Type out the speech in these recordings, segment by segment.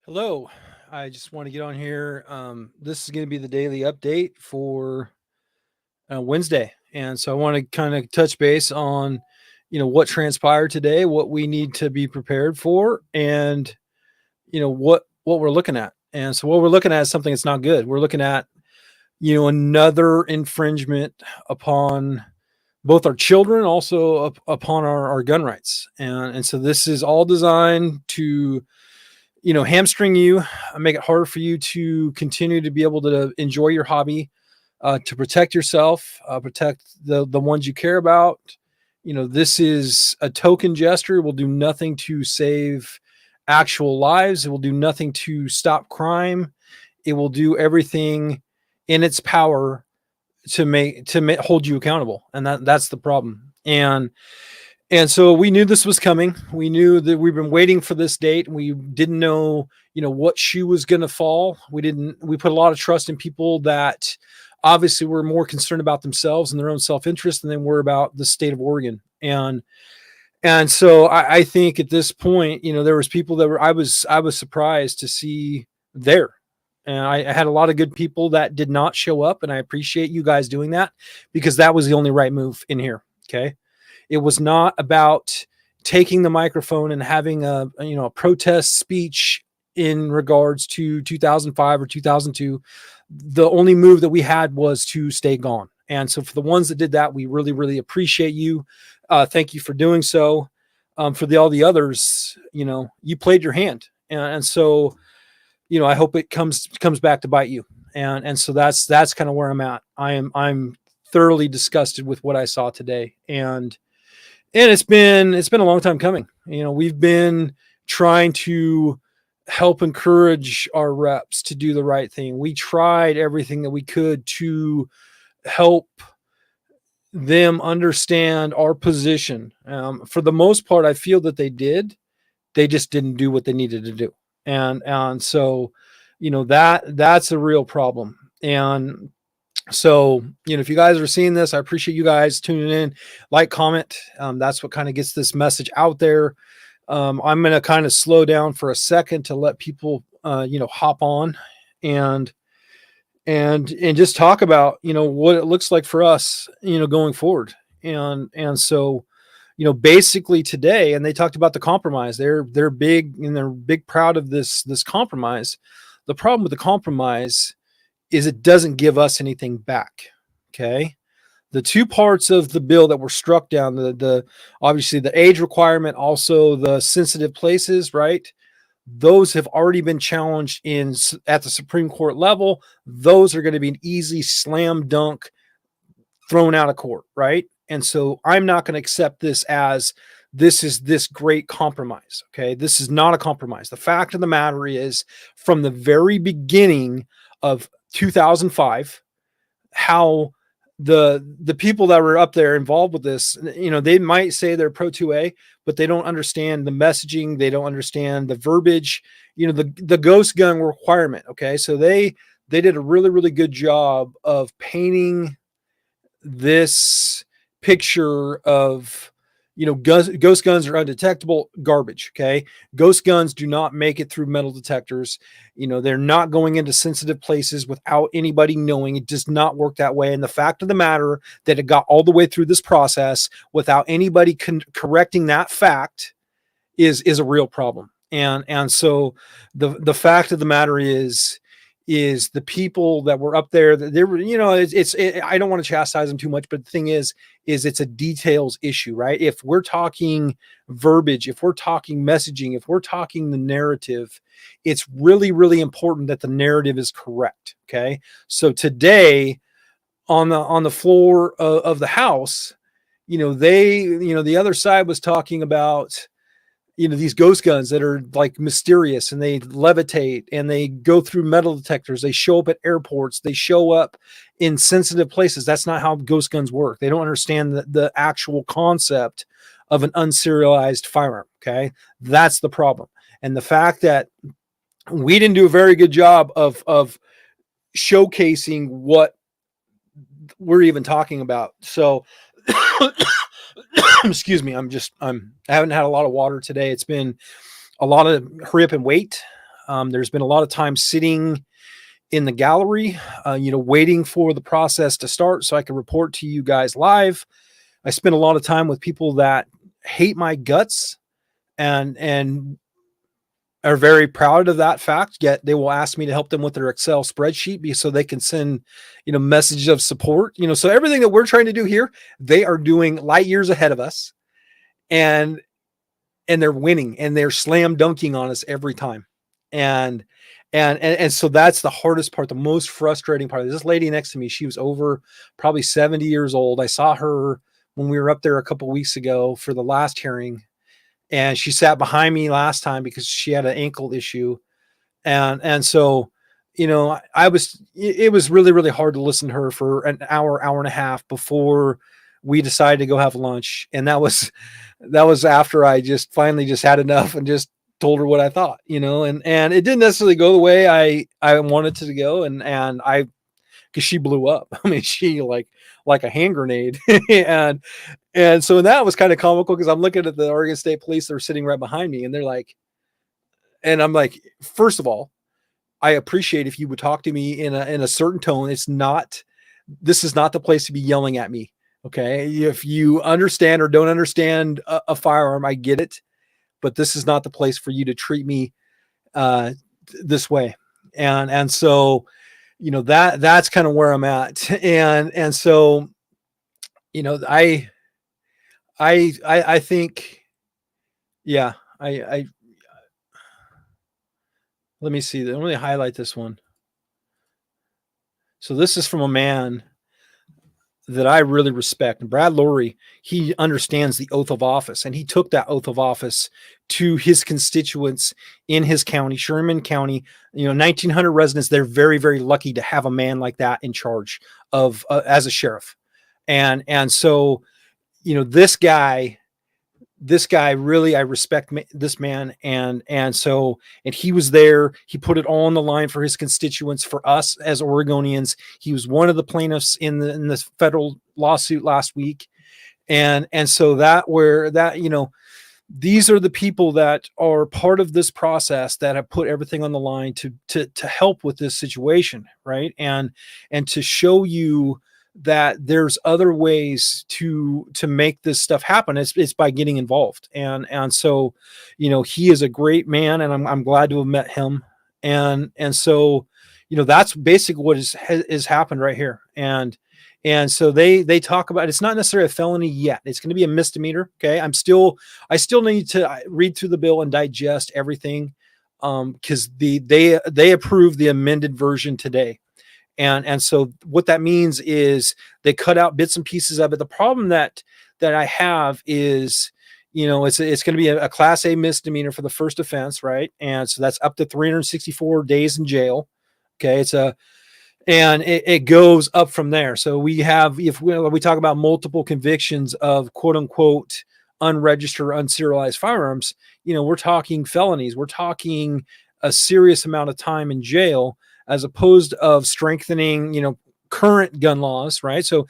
Hello. I just want to get on here. This is going to be the daily update for Wednesday, and so I want to kind of touch base on, what transpired today, what we need to be prepared for, and what we're looking at. And so what we're looking at is something that's not good. We're looking at another infringement upon both our children, also upon our gun rights, and so this is all designed to hamstring you, make it harder for you to continue to be able to enjoy your hobby, to protect yourself, protect the ones you care about. This is a token gesture. It will do nothing to save actual lives. It will do nothing to stop crime. It will do everything in its power to hold you accountable, and that's the problem. And so we knew this was coming. We knew that we've been waiting for this date. We didn't know, what shoe was going to fall. We put a lot of trust in people that obviously were more concerned about themselves and their own self-interest than they were about the state of Oregon. And so I think at this point, there was people that I was surprised to see there. And I had a lot of good people that did not show up, and I appreciate you guys doing that, because that was the only right move in here. Okay. It was not about taking the microphone and having a protest speech in regards to 2005 or 2002. The only move that we had was to stay gone. And so for the ones that did that, we really, really appreciate you. Thank you for doing so. For all the others, you played your hand, and so I hope it comes back to bite you. And so that's kind of where I'm at. I'm thoroughly disgusted with what I saw today, and it's been a long time coming. We've been trying to help encourage our reps to do the right thing. We tried everything that we could to help them understand our position. For the most part, I feel that they did. They just didn't do what they needed to do, and so that's a real problem. And so, if you guys are seeing this, I appreciate you guys tuning in. Like, comment. That's what kind of gets this message out there. I'm going to kind of slow down for a second to let people, hop on and just talk about, what it looks like for us, going forward. And so, basically today, and they talked about the compromise. They're big, and they're big proud of this compromise. The problem with the compromise is it doesn't give us anything back. Okay. The two parts of the bill that were struck down, the obviously the age requirement, also the sensitive places, right? Those have already been challenged at the Supreme Court level. Those are going to be an easy slam dunk thrown out of court, right? And so I'm not going to accept this as this is this great compromise. Okay. This is not a compromise. The fact of the matter is, from the very beginning of 2005, how the people that were up there involved with this, they might say they're pro 2A, but they don't understand the messaging. They don't understand the verbiage, the ghost gun requirement. Okay. So they did a really, really good job of painting this picture of, ghost guns are undetectable garbage. Okay. Ghost guns do not make it through metal detectors. They're not going into sensitive places without anybody knowing. It does not work that way. And the fact of the matter that it got all the way through this process without anybody correcting that fact is a real problem. And so the fact of the matter is the people that were up there, they were, I don't want to chastise them too much, but the thing is it's a details issue, right? If we're talking verbiage, if we're talking messaging, if we're talking the narrative, it's really, really important that the narrative is correct. Okay. So today on the floor of the House, the other side was talking about, these ghost guns that are like mysterious, and they levitate, and they go through metal detectors. They show up at airports. They show up in sensitive places. That's not how ghost guns work. They don't understand the actual concept of an unserialized firearm. Okay. That's the problem. And the fact that we didn't do a very good job of showcasing what we're even talking about. So excuse me. I haven't had a lot of water today. It's been a lot of hurry up and wait. There's been a lot of time sitting in the gallery, waiting for the process to start so I can report to you guys live. I spent a lot of time with people that hate my guts and are very proud of that fact, yet they will ask me to help them with their Excel spreadsheet so they can send, messages of support. So everything that we're trying to do here, they are doing light years ahead of us, and they're winning and they're slam dunking on us every time. And so that's the hardest part, the most frustrating part. This lady next to me, she was over probably 70 years old. I saw her when we were up there a couple weeks ago for the last hearing, and she sat behind me last time because she had an ankle issue. And so, it was really, really hard to listen to her for an hour and a half before we decided to go have lunch. And that was after I just finally just had enough and just told her what I thought, and it didn't necessarily go the way I wanted it to go. Because she blew up. I mean, she like a hand grenade. and so that was kind of comical because I'm looking at the Oregon State Police that are sitting right behind me, and they're like, and I'm like, first of all, I appreciate if you would talk to me in a certain tone. This is not the place to be yelling at me. Okay. If you understand or don't understand a firearm, I get it, but this is not the place for you to treat me this way. And so, that's kind of where I'm at. And so, I think, yeah, I let me see. Let me highlight this one. So this is from a man that I really respect. Brad Lorry, he understands the oath of office, and he took that oath of office to his constituents in his county, Sherman County, 1,900 residents. They're very, very lucky to have a man like that in charge of as a sheriff. And so, this guy really, I respect this man. And so he was there, he put it all on the line for his constituents, for us as Oregonians. He was one of the plaintiffs in the federal lawsuit last week. And so these are the people that are part of this process that have put everything on the line to help with this situation. Right. And to show you that there's other ways to make this stuff happen. It's by getting involved. And so, he is a great man, and I'm glad to have met him. And so, that's basically what is happened right here. And so they talk about, it's not necessarily a felony yet. It's going to be a misdemeanor. Okay. I still need to read through the bill and digest everything. Cause they approved the amended version today. And so what that means is they cut out bits and pieces of it. The problem that I have is, it's going to be a class A misdemeanor for the first offense. Right. And so that's up to 364 days in jail. Okay. And it goes up from there. So we have, if we talk about multiple convictions of quote unquote unregistered, unserialized firearms, we're talking felonies. We're talking a serious amount of time in jail, as opposed of strengthening, current gun laws, right? So,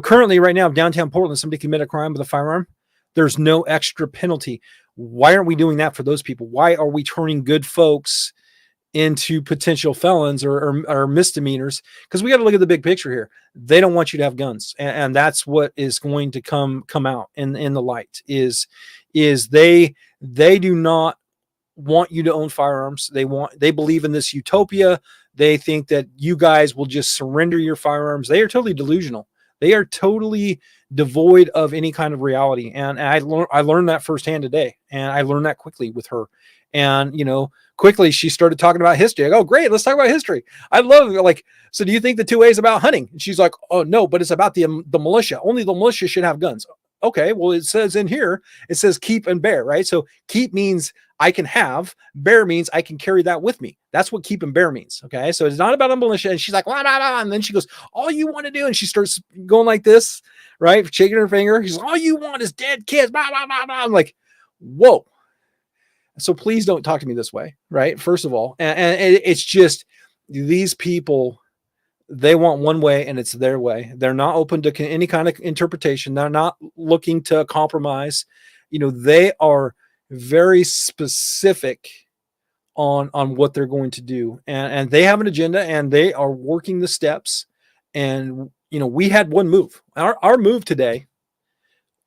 currently right now, downtown Portland, somebody commit a crime with a firearm, there's no extra penalty. Why aren't we doing that for those people? Why are we turning good folks into potential felons or misdemeanors? Because we got to look at the big picture here. They don't want you to have guns. And that's what is going to come out in the light is they do not want you to own firearms. They believe in this utopia. They think that you guys will just surrender your firearms. They are totally delusional. They are totally devoid of any kind of reality. And I learned that firsthand today. And I learned that quickly with her. And, quickly she started talking about history. I go, great, let's talk about history. I love it. So do you think the 2A is about hunting? And she's like, oh no, but it's about the militia. Only the militia should have guns. Okay, well, it says in here, it says keep and bear, right? So keep means I can have, bear means I can carry that with me. That's what keep and bear means. Okay, so it's not about a militia. And she's like, blah, blah, blah. And then she goes, all you want to do, and she starts going like this, right? Shaking her finger. She's like, all you want is dead kids, blah, blah, blah, blah. I'm like, whoa. So please don't talk to me this way, right? First of all, and it's just these people, they want one way and it's their way. They're not open to any kind of interpretation. They're not looking to compromise. They are very specific on what they're going to do, and they have an agenda, and they are working the steps. And we had one move. Our move today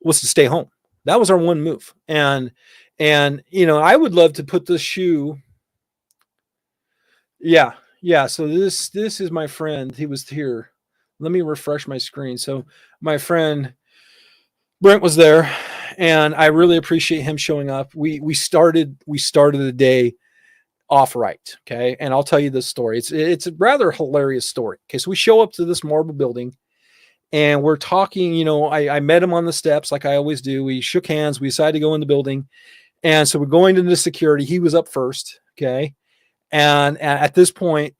was to stay home. That was our one move. And I would love to put this shoe. Yeah, yeah. So this is my friend. He was here. Let me refresh my screen. So my friend Brent was there, and I really appreciate him showing up. We started the day off right. Okay. And I'll tell you this story. It's a rather hilarious story. Okay. So we show up to this marble building, and we're talking. I met him on the steps like I always do. We shook hands. We decided to go in the building. And so we're going into security. He was up first. Okay. And at this point,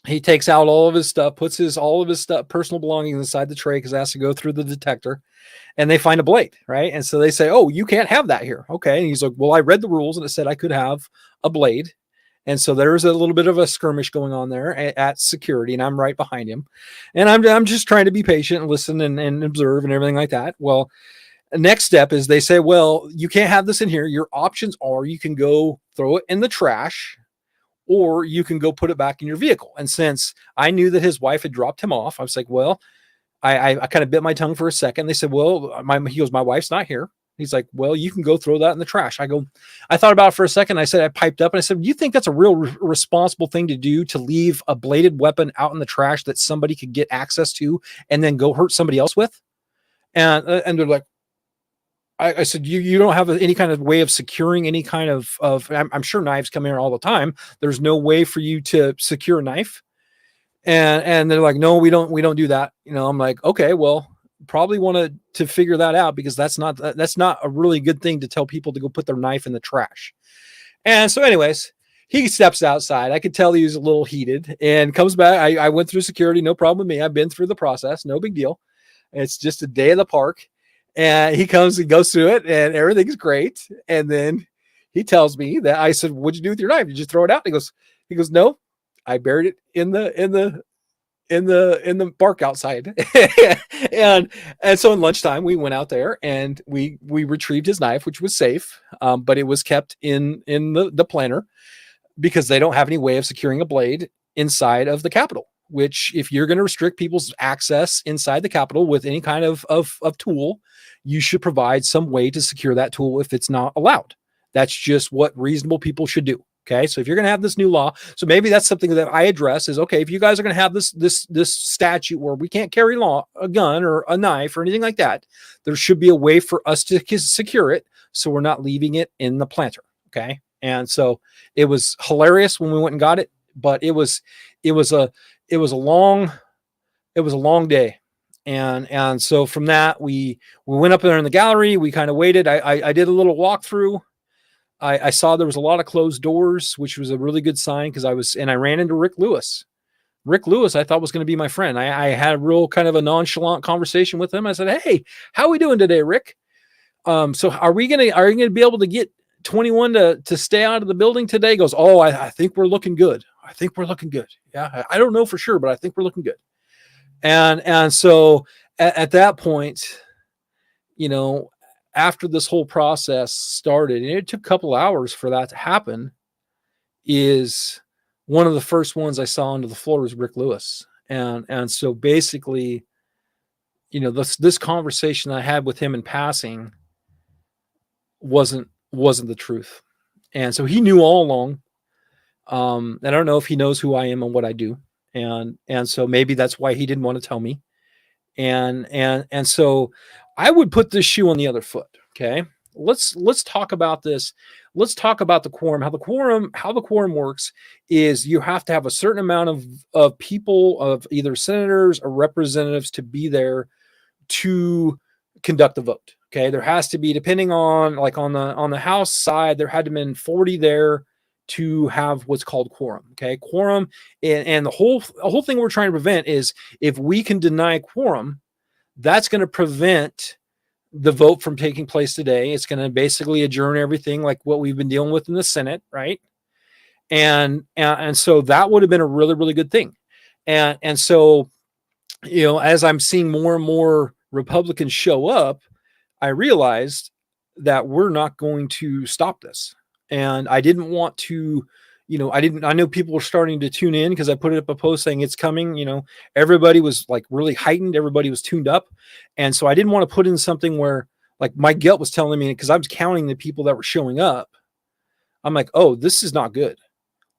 he takes out all of his stuff, puts all of his stuff, personal belongings inside the tray, because it has to go through the detector, and they find a blade, right? And so they say, "Oh, you can't have that here." Okay. And he's like, "Well, I read the rules and it said I could have a blade." And so there's a little bit of a skirmish going on there at security, and I'm right behind him. And I'm just trying to be patient and listen and observe and everything like that. Well, the next step is they say, "Well, you can't have this in here. Your options are you can go throw it in the trash, or you can go put it back in your vehicle." And since I knew that his wife had dropped him off, I was like, well, I kind of bit my tongue for a second. They said, "Well, he goes, my wife's not here." He's like, "Well, you can go throw that in the trash." I thought about it for a second. I piped up and I said, "You think that's a real responsible thing to do, to leave a bladed weapon out in the trash that somebody could get access to and then go hurt somebody else with?" And they're like, I said, you don't have any kind of way of securing any kind of I'm sure knives come here all the time. There's no way for you to secure a knife. And they're like, "No, we don't do that." I'm like, okay, well, probably want to figure that out, because that's not a really good thing to tell people to go put their knife in the trash. And so anyways, he steps outside. I could tell he was a little heated, and comes back. I went through security, no problem with me. I've been through the process, no big deal. It's just a day of the park. And he comes and goes through it, and everything's great. And then he tells me that I said, "What'd you do with your knife? Did you throw it out?" He goes, "No, I buried it in the bark outside." and so in lunchtime, we went out there and we retrieved his knife, which was safe, but it was kept in the planter, because they don't have any way of securing a blade inside of the Capitol. Which, if you're going to restrict people's access inside the Capitol with any kind of tool, you should provide some way to secure that tool if it's not allowed. That's just what reasonable people should do. Okay. So if you're going to have this new law, so maybe that's something that I address is, okay, if you guys are going to have this statute where we can't carry a gun or a knife or anything like that, there should be a way for us to secure it, so we're not leaving it in the planter. Okay. And so it was hilarious when we went and got it, but it was a long day. And so from that, we went up there in the gallery. We kind of waited. I did a little walkthrough. I saw there was a lot of closed doors, which was a really good sign, because I ran into Rick Lewis. Rick Lewis, I thought, was going to be my friend. I had a real kind of a nonchalant conversation with him. I said, "Hey, how are we doing today, Rick? So are you going to be able to get 21 to stay out of the building today?" He goes, "Oh, I think we're looking good. I think we're looking good. Yeah, I don't know for sure, but I think we're looking good." And so at that point, after this whole process started, and it took a couple hours for that to happen, is one of the first ones I saw onto the floor was Rick Lewis. And so basically, this conversation I had with him in passing wasn't the truth. And so he knew all along. I don't know if he knows who I am and what I do. And so maybe that's why he didn't want to tell me. And so I would put this shoe on the other foot. Okay. Let's talk about this. Let's talk about the quorum. How the quorum works is you have to have a certain amount of people, of either senators or representatives, to be there to conduct the vote. Okay. There has to be, depending on, like on the House side, there had to have been 40 there to have what's called quorum. Okay. Quorum. And the whole thing we're trying to prevent is, if we can deny quorum, that's going to prevent the vote from taking place today. It's going to basically adjourn everything, like what we've been dealing with in the Senate. Right. And so that would have been a really, really good thing. And so, as I'm seeing more and more Republicans show up, I realized that we're not going to stop this. And I didn't want to, I know people were starting to tune in because I put up a post saying it's coming. Everybody was like really heightened. Everybody was tuned up. And so I didn't want to put in something where like my gut was telling me, because I was counting the people that were showing up. I'm like, oh, this is not good.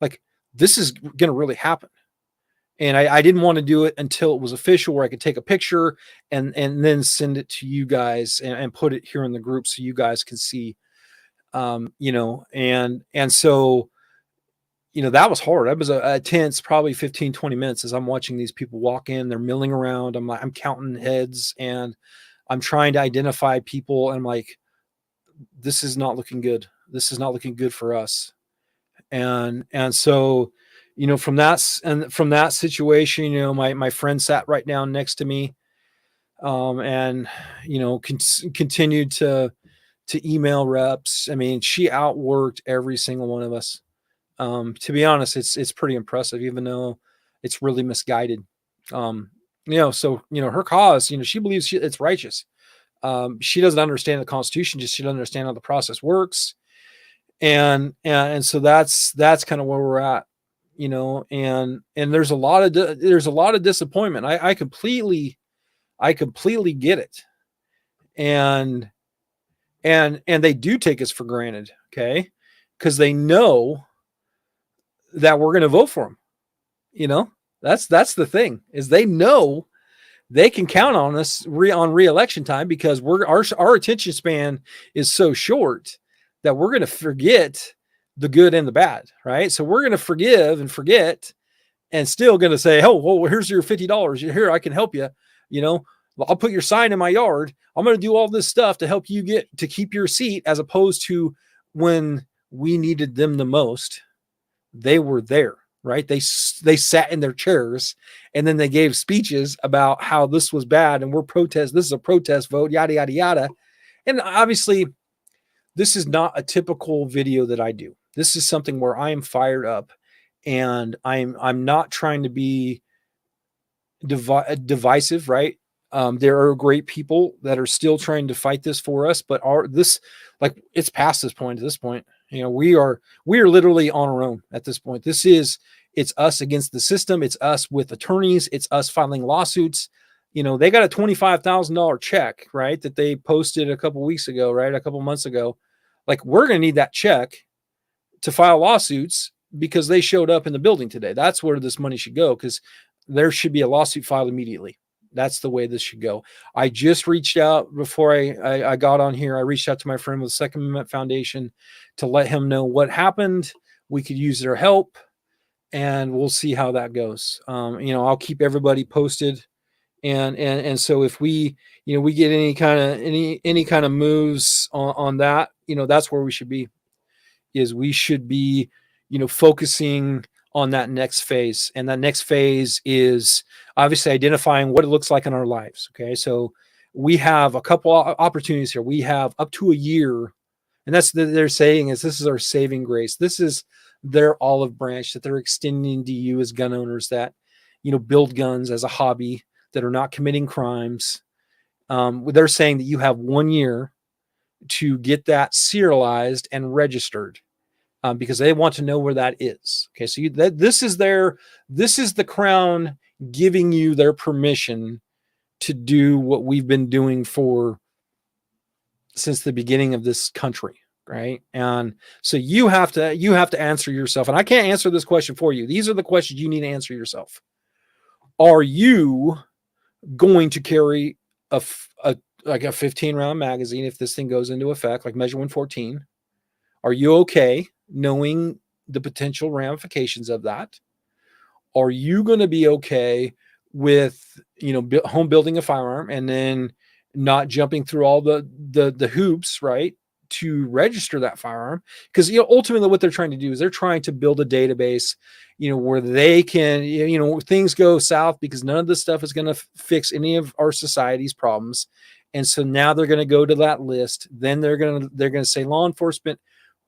Like, this is going to really happen. And I didn't want to do it until it was official, where I could take a picture and then send it to you guys and put it here in the group so you guys can see, and so, that was hard. That was a tense, probably 15, 20 minutes as I'm watching these people walk in, they're milling around. I'm counting heads and I'm trying to identify people. And I'm like, this is not looking good. This is not looking good for us. And so, from that situation, my friend sat right down next to me, and continued to email reps. I mean, she outworked every single one of us. To be honest, it's pretty impressive, even though it's really misguided. So her cause, she believes it's righteous. She doesn't understand the Constitution, she doesn't understand how the process works. And so that's kind of where we're at, and there's a lot of disappointment. I completely get it. And they do take us for granted. Okay. Cause they know that we're going to vote for them. That's the thing, is they know they can count on us on re-election time, because our attention span is so short that we're going to forget the good and the bad, right? So we're going to forgive and forget, and still going to say, oh, well, here's your $50. Here, I can help you. I'll put your sign in my yard. I'm going to do all this stuff to help you get to keep your seat, as opposed to when we needed them the most, they were there, right? They sat in their chairs, and then they gave speeches about how this was bad and this is a protest vote, yada, yada, yada. And obviously, this is not a typical video that I do. This is something where I am fired up, and I'm not trying to be divisive, right? There are great people that are still trying to fight this for us, but it's past this point. At this point, we are literally on our own at this point. It's us against the system. It's us with attorneys. It's us filing lawsuits. They got a $25,000 check, right, that they posted a couple weeks ago, right, a couple months ago. Like, we're going to need that check to file lawsuits because they showed up in the building today. That's where this money should go, because there should be a lawsuit filed immediately. That's the way this should go. I just reached out before I got on here. I reached out to my friend with the Second Amendment Foundation to let him know what happened. We could use their help, and we'll see how that goes. I'll keep everybody posted. And so if we get any kind of moves on that, that's where we should be. We should be, focusing on that next phase. And that next phase is obviously identifying what it looks like in our lives. Okay. So we have a couple opportunities here. We have up to a year, and that's they're saying is this is our saving grace. This is their olive branch that they're extending to you as gun owners that, build guns as a hobby, that are not committing crimes. They're saying that you have 1 year to get that serialized and registered, because they want to know where that is. Okay, so this is the Crown giving you their permission to do what we've been doing since the beginning of this country, right? And so you have to answer yourself, and I can't answer this question for you. These are the questions you need to answer yourself. Are you going to carry a 15-round magazine if this thing goes into effect, like Measure 114? Are you okay knowing the potential ramifications of that? Are you going to be okay with, home building a firearm and then not jumping through all the hoops, right, to register that firearm? Because, ultimately what they're trying to do is they're trying to build a database, where they can, things go south because none of this stuff is going to fix any of our society's problems. And so now they're going to go to that list. Then they're going to say, law enforcement,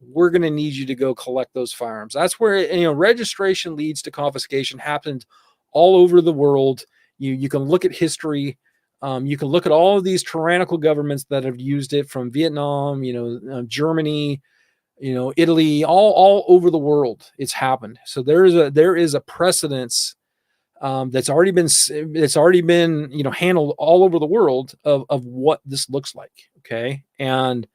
we're going to need you to go collect those firearms. That's where, registration leads to confiscation. Happened all over the world. You can look at history. You can look at all of these tyrannical governments that have used it, from Vietnam, Germany, Italy, all over the world, it's happened. So there is a precedence that's already been handled all over the world of what this looks like. Okay, and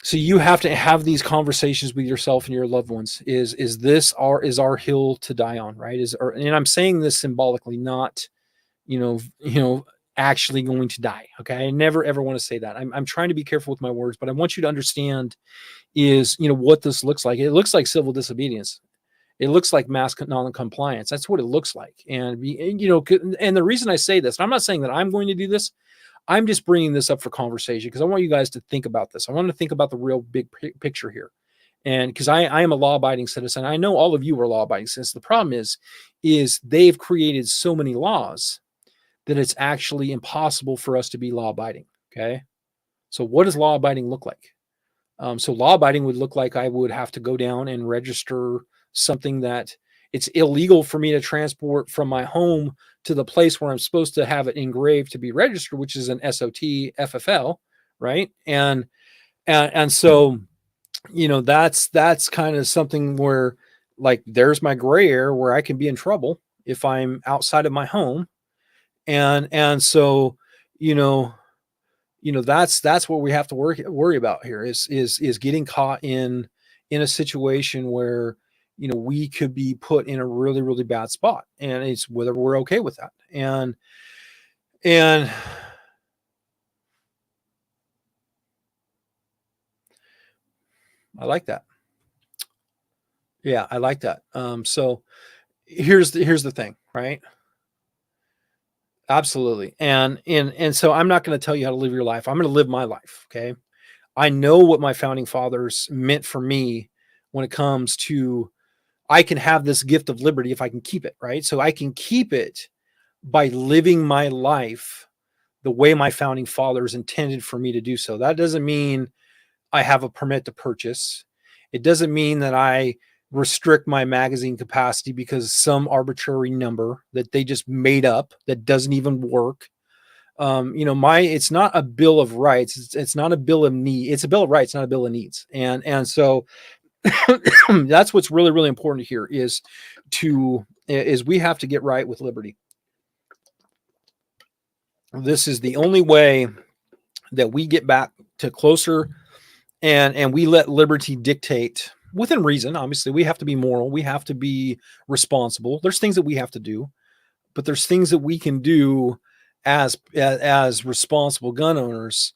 so you have to have these conversations with yourself and your loved ones. Is our hill to die on, right? And I'm saying this symbolically, not you know you know actually going to die. Okay, I never ever want to say that. I'm trying to be careful with my words, but I want you to understand is what this looks like. It looks like civil disobedience. It looks like mass non-compliance. That's what it looks like. And the reason I say this, I'm not saying that I'm going to do this. I'm just bringing this up for conversation because I want you guys to think about this. I want to think about the real big picture here. And because I am a law-abiding citizen, I know all of you are law-abiding citizens. The problem is they've created so many laws that it's actually impossible for us to be law-abiding. Okay, so what does law-abiding look like? So law-abiding would look like I would have to go down and register something that it's illegal for me to transport from my home to the place where I'm supposed to have it engraved to be registered, which is an SOT FFL, right? And so that's kind of something where like there's my gray area where I can be in trouble if I'm outside of my home, and so you know that's what we have to worry about here is getting caught in a situation where we could be put in a really really bad spot, and it's whether we're okay with that. And I like that. Yeah, I like that. So here's the thing, right? Absolutely. And so I'm not going to tell you how to live your life. I'm going to live my life. Okay. I know what my founding fathers meant for me when it comes to I can have this gift of liberty if I can keep it, right? So I can keep it by living my life the way my founding fathers intended for me to do so. That doesn't mean I have a permit to purchase. It doesn't mean that I restrict my magazine capacity because some arbitrary number that they just made up that doesn't even work. It's not a bill of rights. It's not a bill of need. It's a bill of rights, not a bill of needs. And so that's what's really, really important here is we have to get right with liberty. This is the only way that we get back to closer and we let liberty dictate within reason. Obviously, we have to be moral. We have to be responsible. There's things that we have to do, but there's things that we can do as responsible gun owners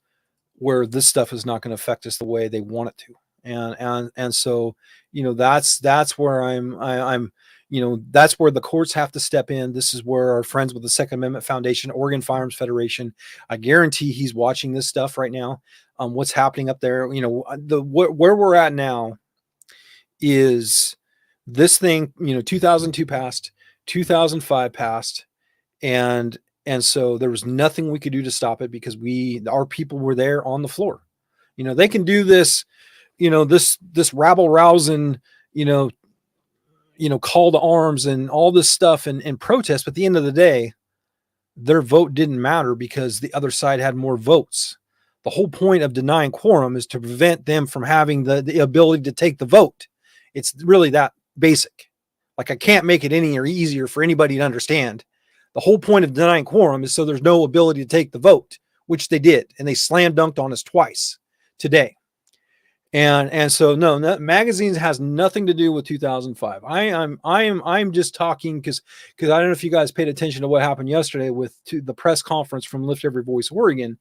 where this stuff is not going to affect us the way they want it to. And so that's where I'm that's where the courts have to step in. This is where our friends with the Second Amendment Foundation, Oregon Firearms Federation, I guarantee he's watching this stuff right now. What's happening up there, where we're at now is this thing, 2002 passed, 2005 passed, and so there was nothing we could do to stop it because our people were there on the floor. They can do this, this rabble rousing, call to arms and all this stuff and protest. But at the end of the day, their vote didn't matter because the other side had more votes. The whole point of denying quorum is to prevent them from having the ability to take the vote. It's really that basic. Like I can't make it any or easier for anybody to understand. The whole point of denying quorum is so there's no ability to take the vote, which they did. And they slam dunked on us twice today. And so no, magazines has nothing to do with 2005. I'm just talking because I don't know if you guys paid attention to what happened yesterday with the press conference from Lift Every Voice Oregon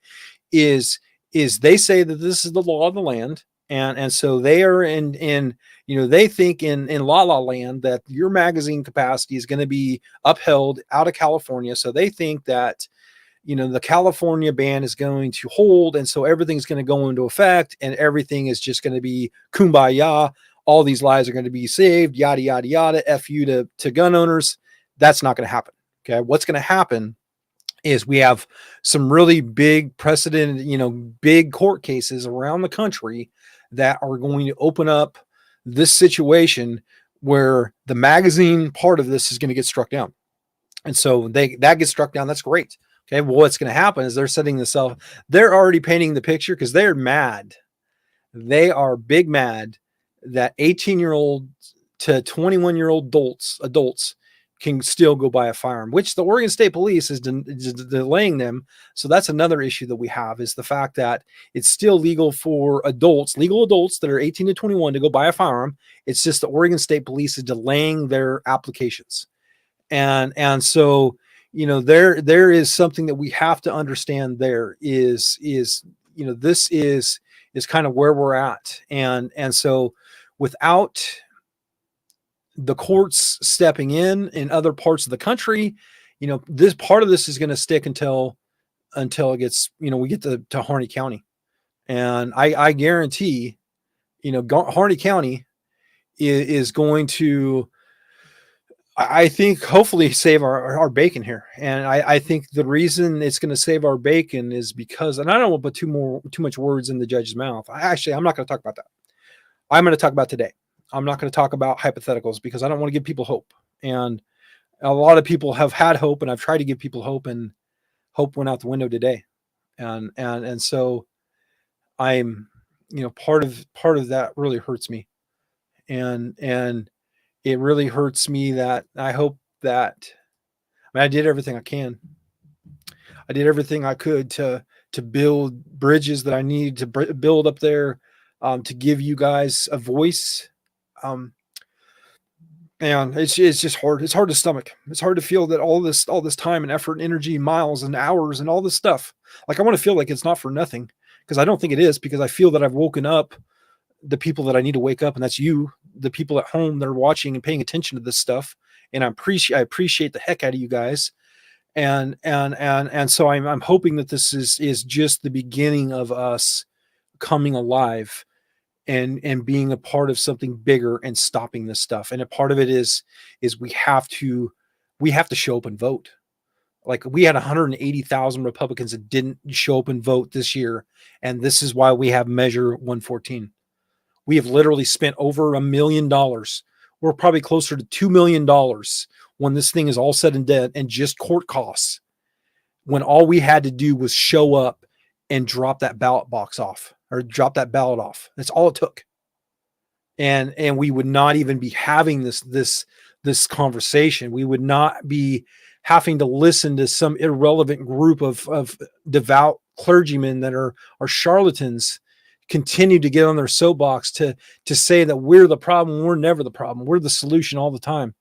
is they say that this is the law of the land. And so they are in they think in La La Land that your magazine capacity is going to be upheld out of California. So they think that the California ban is going to hold. And so everything's going to go into effect and everything is just going to be kumbaya. All these lives are going to be saved, yada, yada, yada. F you to gun owners. That's not going to happen. Okay. What's going to happen is we have some really big precedent, big court cases around the country that are going to open up this situation where the magazine part of this is going to get struck down. And so that gets struck down. That's great. Okay. Well, what's going to happen is they're setting this up. They're already painting the picture because they're mad They are big mad that 18-year-old to 21-year-old adults can still go buy a firearm, which the Oregon State Police is delaying them. So that's another issue that we have, is the fact that it's still legal for legal adults that are 18 to 21 to go buy a firearm. It's just the Oregon State Police is delaying their applications. And so, there is something that we have to understand. There is this is kind of where we're at. And so without the courts stepping in other parts of the country, this part of this is going to stick until it gets, we get to Harney County. And I guarantee, Harney County is going to, I think, hopefully save our bacon here. And I think the reason it's going to save our bacon is because, and I don't want to put too much words in the judge's mouth. I'm not going to talk about that. I'm going to talk about today. I'm not going to talk about hypotheticals because I don't want to give people hope. And a lot of people have had hope, and I've tried to give people hope, and hope went out the window today. And so I'm, part of that really hurts me. And it really hurts me that I hope that, I did everything I can. I did everything I could to build bridges that I needed to build up there, to give you guys a voice. And it's just hard. It's hard to stomach. It's hard to feel that all this time and effort and energy, miles and hours and all this stuff. Like, I want to feel like it's not for nothing, because I don't think it is, because I feel that I've woken up the people that I need to wake up. And that's you, the people at home that are watching and paying attention to this stuff. And I appreciate the heck out of you guys. And so I'm hoping that this is just the beginning of us coming alive and being a part of something bigger and stopping this stuff. And a part of it is we have to show up and vote. Like, we had 180,000 Republicans that didn't show up and vote this year. And this is why we have Measure 114. We have literally spent over $1 million. We're probably closer to $2 million when this thing is all said and done, and just court costs, when all we had to do was show up and drop that ballot box off, or drop that ballot off. That's all it took. And we would not even be having this conversation. We would not be having to listen to some irrelevant group of devout clergymen that are charlatans continue to get on their soapbox to say that we're the problem. We're never the problem. We're the solution all the time.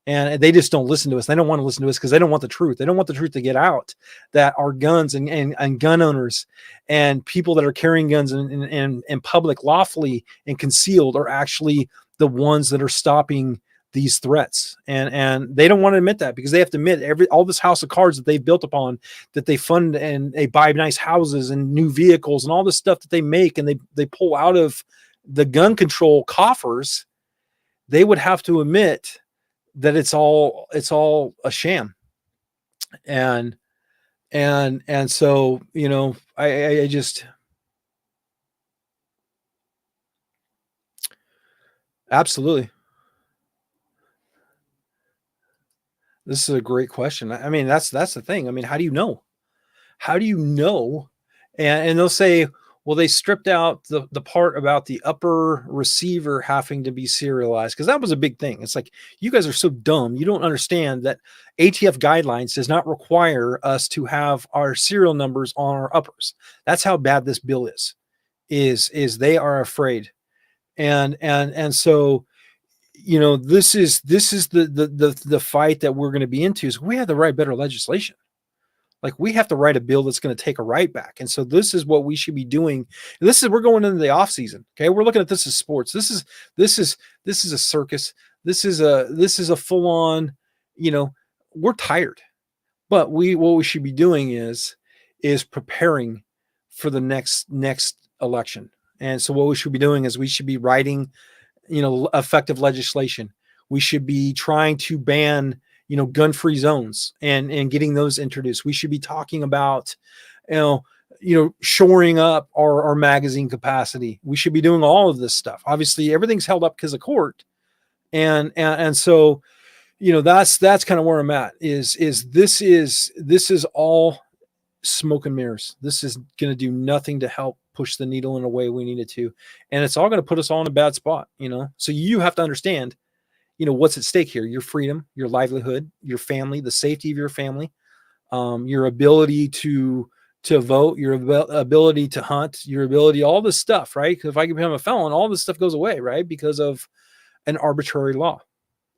And they just don't listen to us. They don't want to listen to us because they don't want the truth. They don't want the truth to get out, that our guns and gun owners and people that are carrying guns in public lawfully and concealed are actually the ones that are stopping these threats. And they don't want to admit that, because they have to admit all this house of cards that they've built upon, that they fund and they buy nice houses and new vehicles and all this stuff that they make and they pull out of the gun control coffers. They would have to admit that it's all a sham. And so, I just absolutely. This is a great question. I mean, that's the thing. I mean, how do you know? How do you know? And they'll say, well, they stripped out the part about the upper receiver having to be serialized, because that was a big thing. It's like, you guys are so dumb. You don't understand that ATF guidelines does not require us to have our serial numbers on our uppers. That's how bad this bill is they are afraid. And so, this is the fight that we're going to be into, is we have to write better legislation. Like, we have to write a bill that's going to take a right back. And so this is what we should be doing. And we're going into the off season. Okay. We're looking at this as sports. This is a circus. This is a full on, we're tired, but what we should be doing is preparing for the next election. And so what we should be doing is we should be writing, effective legislation. We should be trying to ban, gun-free zones and getting those introduced. We should be talking about, shoring up our magazine capacity. We should be doing all of this stuff. Obviously, everything's held up because of court. And so, that's kind of where I'm at, is this is all smoke and mirrors. This is going to do nothing to help push the needle in a way we need it to. And it's all going to put us all in a bad spot, So you have to understand, what's at stake here: your freedom, your livelihood, your family, the safety of your family, your ability to vote, your ability to hunt, your ability, all this stuff, right? Because if I become a felon, all this stuff goes away, right? Because of an arbitrary law.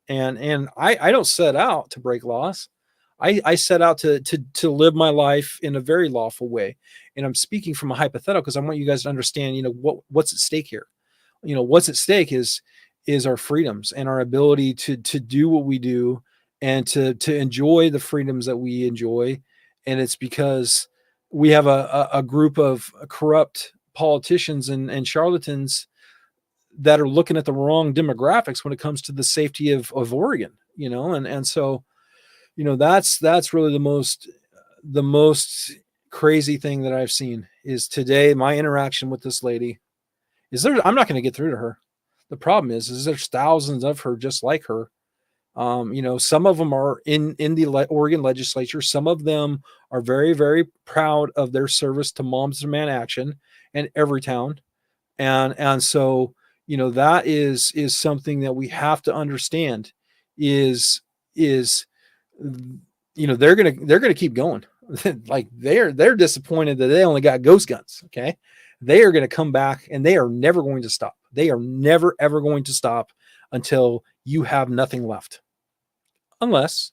And I don't set out to break laws. I set out to live my life in a very lawful way. And I'm speaking from a hypothetical because I want you guys to understand, what's at stake here. What's at stake is our freedoms and our ability to do what we do and to enjoy the freedoms that we enjoy. And it's because we have a group of corrupt politicians and charlatans that are looking at the wrong demographics when it comes to the safety of Oregon, and so, that's really the most crazy thing that I've seen is today. My interaction with this lady is I'm not going to get through to her. The problem is there's thousands of her just like her. Some of them are in the Oregon legislature. Some of them are very, very proud of their service to Moms Demand Action and Everytown. And so, that is something that we have to understand is they're going to keep going. Like they're disappointed that they only got ghost guns. Okay. They are going to come back and they are never going to stop. They are never, ever going to stop until you have nothing left. Unless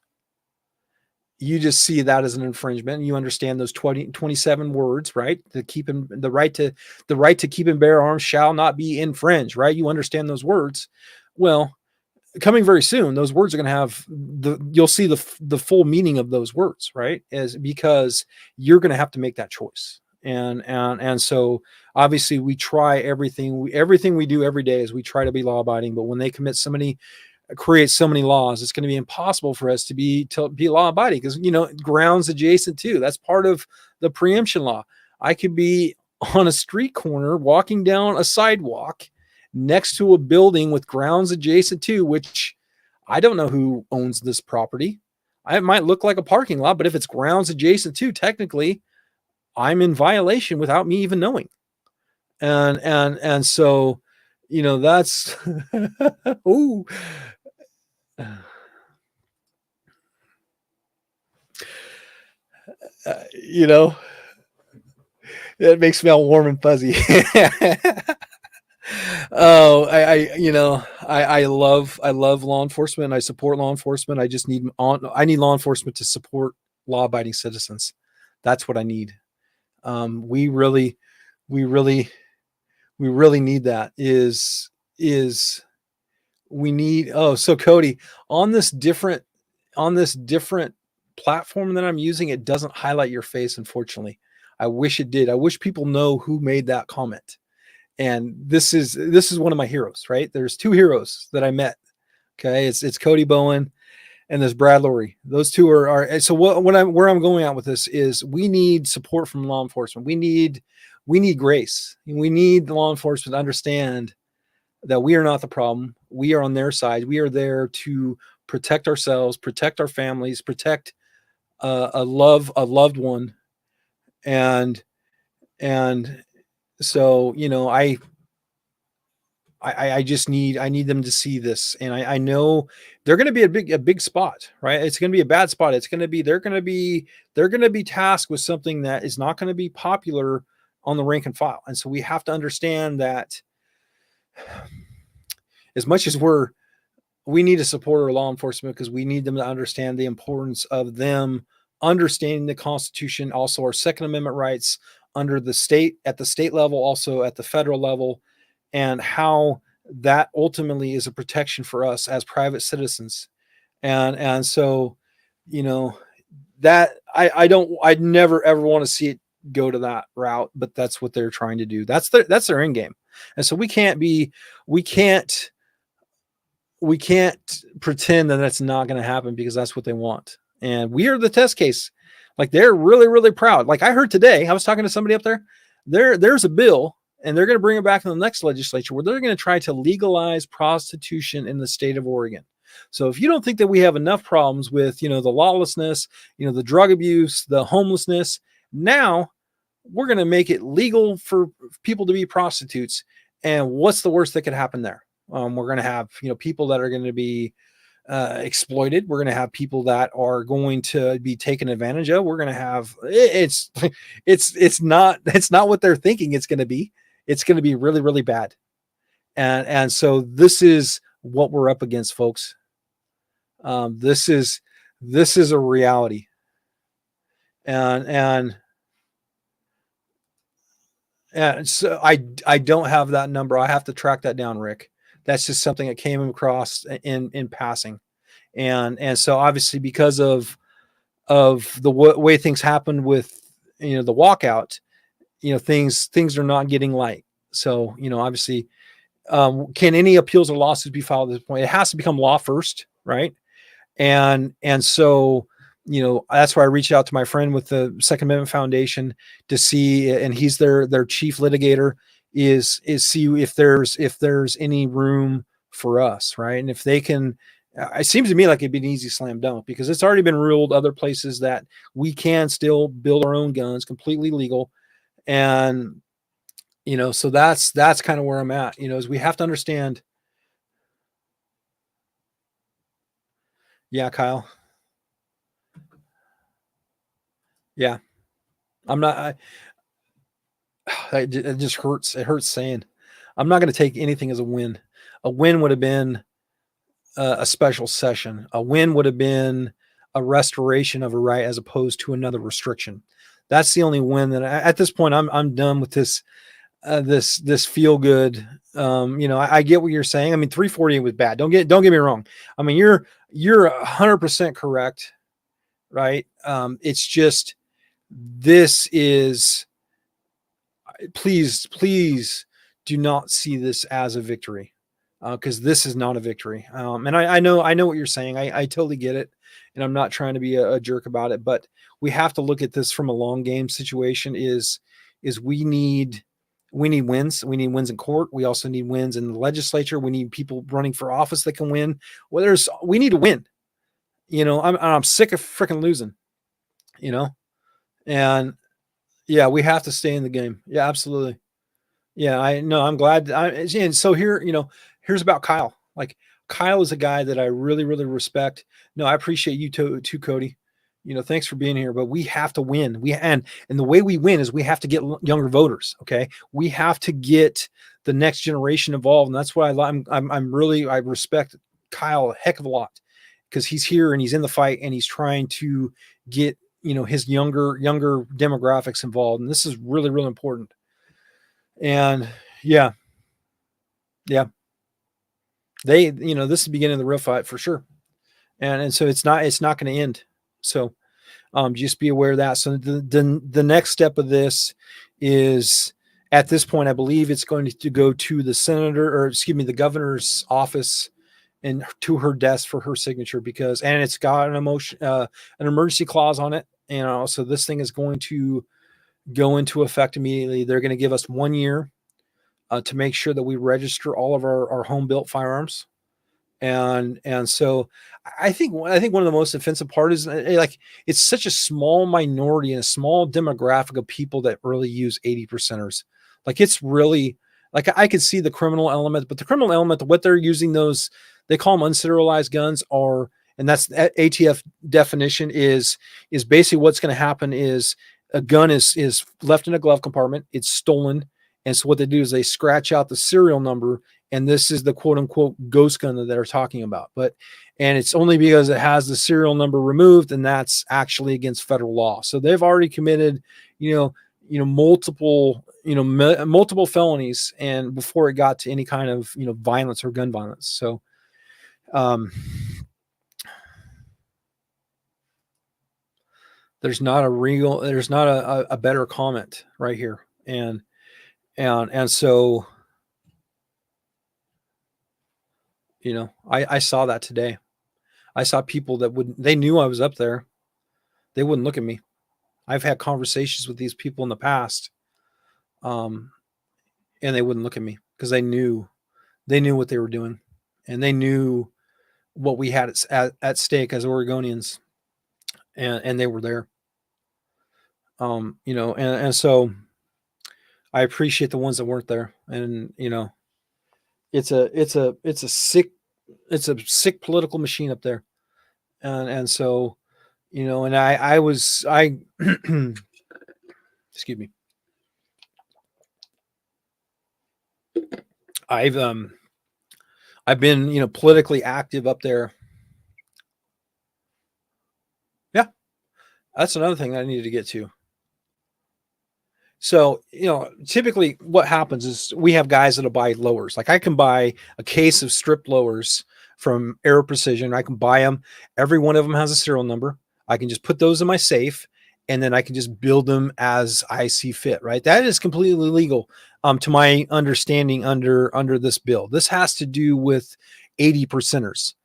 you just see that as an infringement and you understand those 27 words, right? The right to keep and bear arms shall not be infringed, right? You understand those words. Well, coming very soon, those words are going to have you'll see the full meaning of those words, right? Because you're going to have to make that choice. And so obviously we try everything we do every day is we try to be law abiding, but when they create so many laws, it's going to be impossible for us to be law abiding because, grounds adjacent to, that's part of the preemption law. I could be on a street corner walking down a sidewalk next to a building with grounds adjacent to, which I don't know who owns this property. It might look like a parking lot, but if it's grounds adjacent to, technically I'm in violation without me even knowing. And so, that's, ooh, it makes me all warm and fuzzy. Oh, I love law enforcement. I support law enforcement. I just need law enforcement to support law abiding citizens. That's what I need. We really need that we need. Oh, so Cody, on this different platform that I'm using, it doesn't highlight your face. Unfortunately, I wish it did. I wish people know who made that comment. And this is one of my heroes, right? There's two heroes that I met. Okay. It's Cody Bowen and there's Brad Lorry. Those two are so where I'm going at with this is we need support from law enforcement. We need grace. We need law enforcement to understand that we are not the problem. We are on their side. We are there to protect ourselves, protect our families, protect a loved one. And so, I just need them to see this. And I know they're going to be a big spot, right? It's going to be a bad spot. They're going to be tasked with something that is not going to be popular on the rank and file. And so we have to understand that as much as we need to support our law enforcement because we need them to understand the importance of them understanding the Constitution, also our Second Amendment rights under at the state level, also at the federal level, and how that ultimately is a protection for us as private citizens. And so, that I'd never ever want to see it go to that route, but that's what they're trying to do. That's their end game. And so we can't pretend that that's not going to happen because that's what they want. And we are the test case. Like they're really, really proud. Like I heard today, I was talking to somebody up there. There's a bill and they're going to bring it back in the next legislature where they're going to try to legalize prostitution in the state of Oregon. So if you don't think that we have enough problems with, the lawlessness, the drug abuse, the homelessness, now we're going to make it legal for people to be prostitutes. And what's the worst that could happen there? We're going to have, people that are going to be exploited. We're going to have people that are going to be taken advantage of. We're going to have it's not what they're thinking it's going to be. It's going to be really, really bad. And so this is what we're up against, folks. This is a reality. And so I don't have that number. I have to track that down, Rick. That's just something that came across in passing. And so obviously because of the way things happened with the walkout, things are not getting light. So obviously, can any appeals or lawsuits be filed at this point? It has to become law first, right? And so that's why I reached out to my friend with the Second Amendment Foundation to see, and he's their chief litigator, is see if there's any room for us, right? And if they can, it seems to me like it'd be an easy slam dunk, because it's already been ruled other places that we can still build our own guns, completely legal. And so that's kind of where I'm at, is we have to understand. Yeah, Kyle. Yeah, I'm not. It just hurts. It hurts saying I'm not going to take anything as a win. A win would have been a special session. A win would have been a restoration of a right as opposed to another restriction. That's the only win that at this point I'm done with this. This feel good. I get what you're saying. I mean, 340 was bad. Don't get me wrong. I mean, you're 100% correct, right? It's just, this is, please do not see this as a victory, because this is not a victory. And I know what you're saying. I totally get it, and I'm not trying to be a jerk about it, but we have to look at this from a long game situation. Is we need wins. We need wins in court. We also need wins in the legislature. We need people running for office that can win. We need to win. I'm sick of freaking losing. And yeah, we have to stay in the game. Yeah, absolutely. Yeah, I know. I'm glad. And so here, here's about Kyle. Like, Kyle is a guy that I really, really respect. No, I appreciate you too, Cody. Thanks for being here. But we have to win. And the way we win is we have to get younger voters. Okay, we have to get the next generation involved, and that's why I respect Kyle a heck of a lot, because he's here and he's in the fight and he's trying to get his younger demographics involved, and this is really, really important. And yeah, yeah, this is the beginning of the real fight for sure. And so it's not going to end. So just be aware of that. So the next step of this is, at this point, I believe it's going to go to the governor's office and to her desk for her signature, and it's got an emergency clause on it. And also, this thing is going to go into effect immediately. They're going to give us 1 year to make sure that we register all of our home built firearms. And so I think one of the most offensive part is, like, it's such a small minority and a small demographic of people that really use 80%ers. Like, it's really, like, I could see the criminal element, but the criminal element, what they're using those, they call them unserialized guns, and that's ATF definition is basically what's going to happen is a gun is left in a glove compartment. It's stolen. And so what they do is they scratch out the serial number, and this is the quote unquote ghost gun that they're talking about. And it's only because it has the serial number removed, and that's actually against federal law. So they've already committed, multiple felonies, and before it got to any kind of, violence or gun violence. So, there's not a better comment right here. And so, I saw that today. I saw people that they knew I was up there. They wouldn't look at me. I've had conversations with these people in the past. And they wouldn't look at me because they knew what they were doing, and they knew what we had at stake as Oregonians. And they were there. You know, and so I appreciate the ones that weren't there. And, you know, it's a sick political machine up there. And so, you know, and I excuse me. I've, I've been, you know, politically active up there. Yeah. That's another thing I needed to get to. So, you know, typically what happens is we have guys that'll buy lowers. Like I can buy a case of strip lowers from Aero Precision. I can buy them. Every one of them has a serial number. I can just put those in my safe and then I can just build them as I see fit, right? That is completely legal to my understanding under this bill. This has to do with 80 percenters.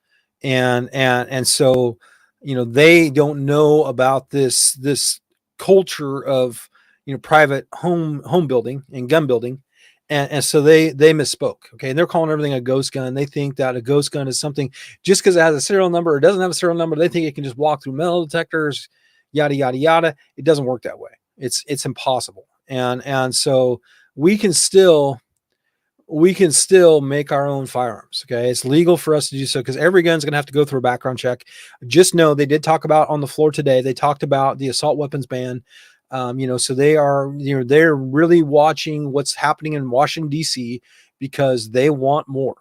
And so, you know, they don't know about this culture of, you know, private home building and gun building. And so they misspoke. Okay. And they're calling everything a ghost gun. They think that a ghost gun is something just because it has a serial number or doesn't have a serial number. They think it can just walk through metal detectors, yada, yada, yada. It doesn't work that way. It's impossible. And so we can still make our own firearms. Okay. It's legal for us to do so because every gun's going to have to go through a background check. Just know they did talk about on the floor today, they talked about the assault weapons ban. You know, so they are, you know, they're really watching what's happening in Washington, D.C. because they want more.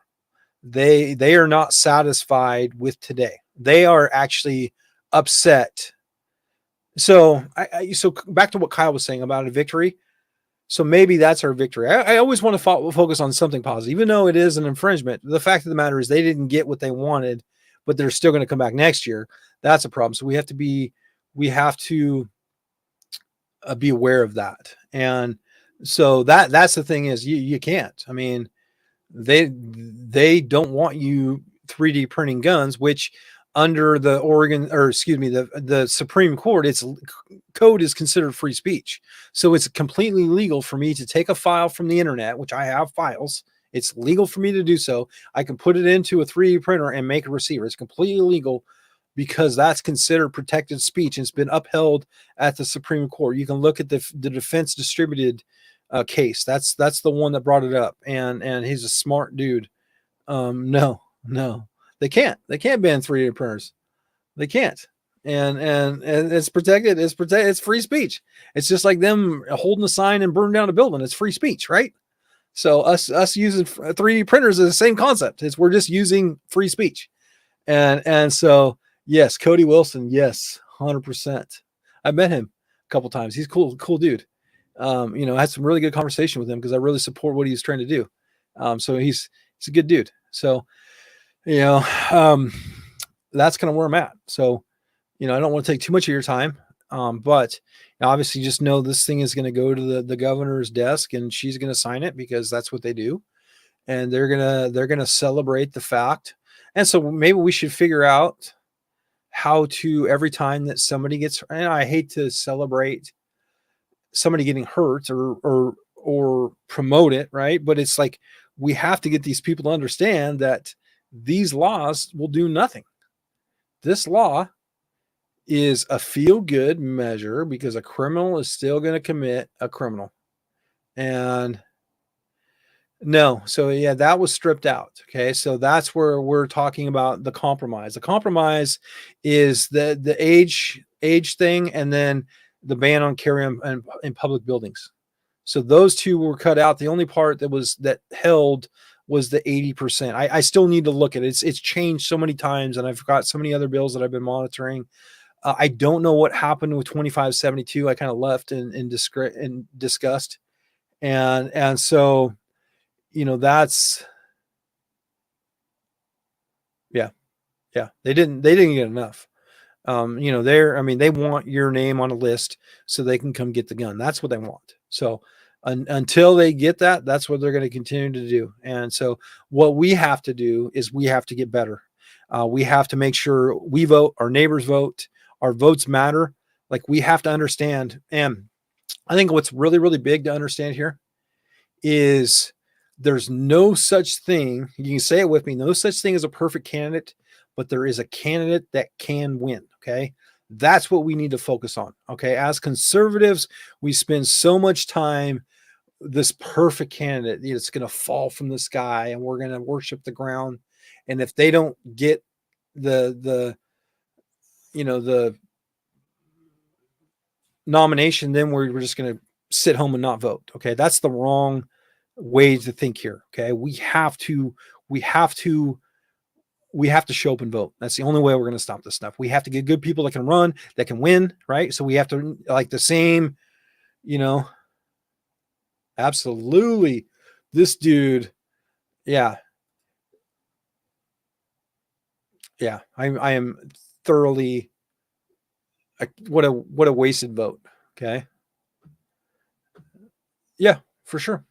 They are not satisfied with today. They are actually upset. So so back to what Kyle was saying about a victory. So maybe that's our victory. I always want to focus on something positive, even though it is an infringement. The fact of the matter is they didn't get what they wanted, but they're still going to come back next year. That's a problem. So we have to be aware of that. And so that's the thing is you can't. I mean, they don't want you 3D printing guns, which under the Oregon, or excuse me, the Supreme Court, its code is considered free speech. So it's completely legal for me to take a file from the internet, which I have files. It's legal for me to do so. I can put it into a 3D printer and make a receiver. It's completely legal because that's considered protected speech and it's been upheld at the Supreme Court. You can look at the Defense Distributed case. That's the one that brought it up, and he's a smart dude. No, they can't ban 3D printers. They can't. And it's protected. It's protected. It's free speech. It's just like them holding a sign and burning down a building. It's free speech, right? So us using 3D printers is the same concept. It's we're just using free speech. And so yes, Cody Wilson, yes, 100%. I met him a couple times. He's cool dude. You know, I had some really good conversation with him because I really support what he's trying to do. So he's a good dude. So, you know, that's kind of where I'm at. So, you know, I don't want to take too much of your time. But obviously just know this thing is going to go to the governor's desk and she's going to sign it because that's what they do. And they're going to celebrate the fact. And so maybe we should figure out how to, every time that somebody gets, and I hate to celebrate somebody getting hurt or promote it, right? But it's like we have to get these people to understand that these laws will do nothing. This law is a feel-good measure because a criminal is still going to commit a criminal. And no, so yeah, that was stripped out. Okay, so that's where we're talking about the compromise. The compromise is the age thing, and then the ban on carry in public buildings. So those two were cut out. The only part that held was the 80%. I still need to look at it. It's changed so many times, and I've got so many other bills that I've been monitoring. I don't know what happened with 2572. I kind of left in disgust, and so, you know, that's yeah, they didn't get enough. You know, they want your name on a list so they can come get the gun. That's what they want. So until they get that, that's what they're going to continue to do. And so what we have to do is we have to get better. We have to make sure we vote, our neighbors vote, our votes matter. Like we have to understand. And I think what's really, really big to understand here is there's no such thing. You can say it with me. No such thing as a perfect candidate, but there is a candidate that can win. Okay. That's what we need to focus on. Okay. As conservatives, we spend so much time, this perfect candidate, it's going to fall from the sky and we're going to worship the ground. And if they don't get the the nomination, then we're just going to sit home and not vote. Okay. That's the wrong way to think here. Okay. We have to show up and vote. That's the only way we're going to stop this stuff. We have to get good people that can run, that can win. Right. So we have to, like, the same, absolutely. This dude. Yeah. Yeah. I am thoroughly, what a wasted vote. Okay. Yeah, for sure.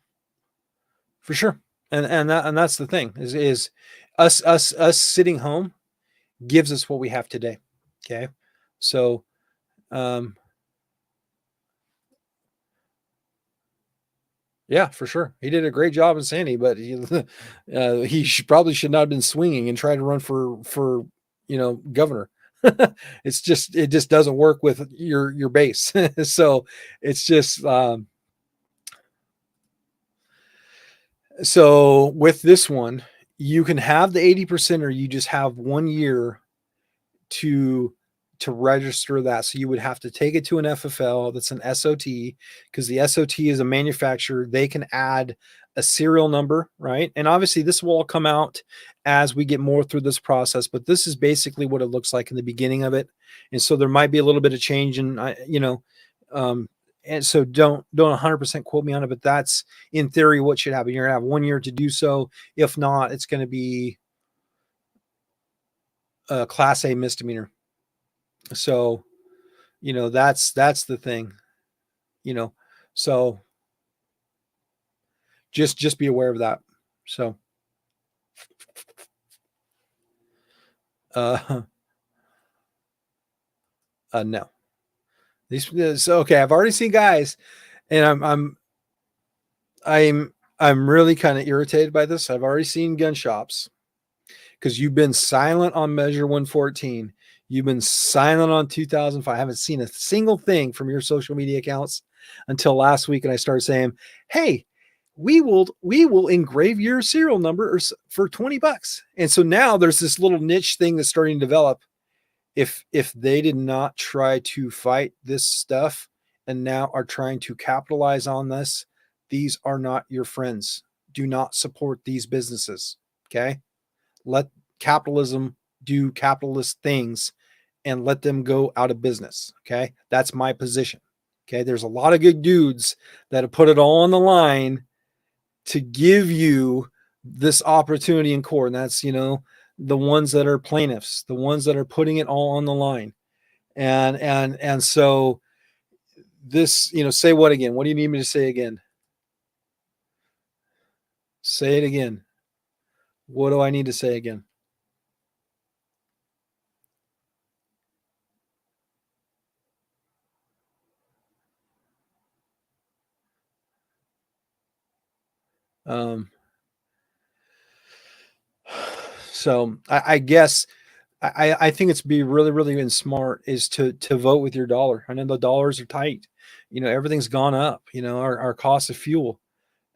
For sure. And that's the thing is us sitting home gives us what we have today. Okay. So, um, yeah, for sure. He did a great job in Sandy, but he probably should not have been swinging and trying to run for governor. It just doesn't work with your base. So it's just so with this one, you can have the 80%, or you just have 1 year to register that. So you would have to take it to an FFL, that's an SOT, because the SOT is a manufacturer. They can add a serial number, right? And obviously this will all come out as we get more through this process, but this is basically what it looks like in the beginning of it. And so there might be a little bit of change, and and so don't 100% quote me on it, but that's in theory what should happen. You're gonna have 1 year to do so. If not, it's going to be a Class A misdemeanor. So, that's the thing, so just be aware of that. So, no, so, okay. I've already seen guys, and I'm really kind of irritated by this. I've already seen gun shops, because you've been silent on Measure 114. You've been silent on 2005. I haven't seen a single thing from your social media accounts until last week. And I started saying, hey, we will engrave your serial number for $20. And so now there's this little niche thing that's starting to develop. If they did not try to fight this stuff and now are trying to capitalize on this, these are not your friends. Do not support these businesses. Okay. Let capitalism do capitalist things and let them go out of business. Okay. That's my position. Okay. There's a lot of good dudes that have put it all on the line to give you this opportunity in court. And that's, the ones that are plaintiffs, the ones that are putting it all on the line. And so this, say what again? What do you need me to say again? Say it again. What do I need to say again? So I guess I think it's be really, really smart is to vote with your dollar. I know the dollars are tight. Everything's gone up. Our cost of fuel.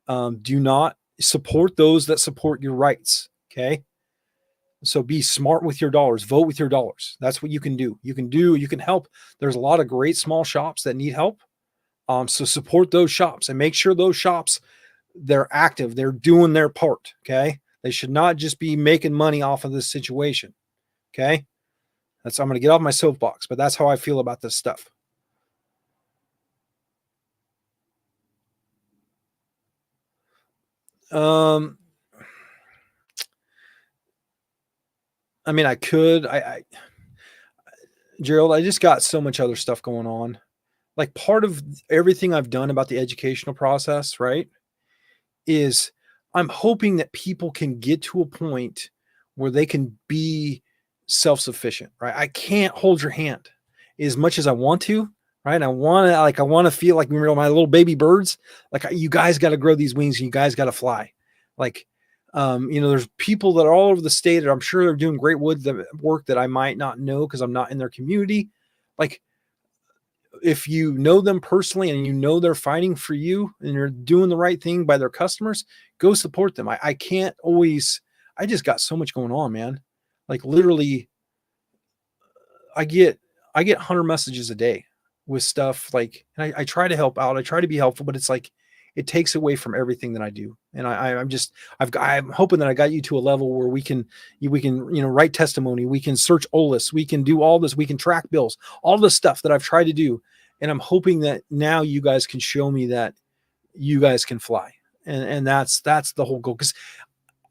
Do not support those that support your rights. Okay. So be smart with your dollars. Vote with your dollars. That's what you can do. You can help. There's a lot of great small shops that need help. So support those shops and make sure those shops, they're active. They're doing their part. Okay. They should not just be making money off of this situation. Okay. I'm going to get off my soapbox, but that's how I feel about this stuff. I mean, I could, Gerald, I just got so much other stuff going on. Like, part of everything I've done about the educational process, right, is I'm hoping that people can get to a point where they can be self-sufficient, right? I can't hold your hand as much as I want to, right? I want to feel like my little baby birds. Like, you guys got to grow these wings and you guys got to fly. Like, there's people that are all over the state that I'm sure they're doing great work that I might not know because I'm not in their community. Like, if you know them personally and you know they're fighting for you and you're doing the right thing by their customers, go support them. I can't always, I just got so much going on, man. Like literally, I get I get 100 messages a day with stuff like, and I try to help out. I try to be helpful, but it's like it takes away from everything that I do. And I'm just I'm hoping that I got you to a level where we can write testimony, we can search OLIS, we can do all this, we can track bills, all the stuff that I've tried to do. And I'm hoping that now you guys can show me that you guys can fly. And that's the whole goal. Because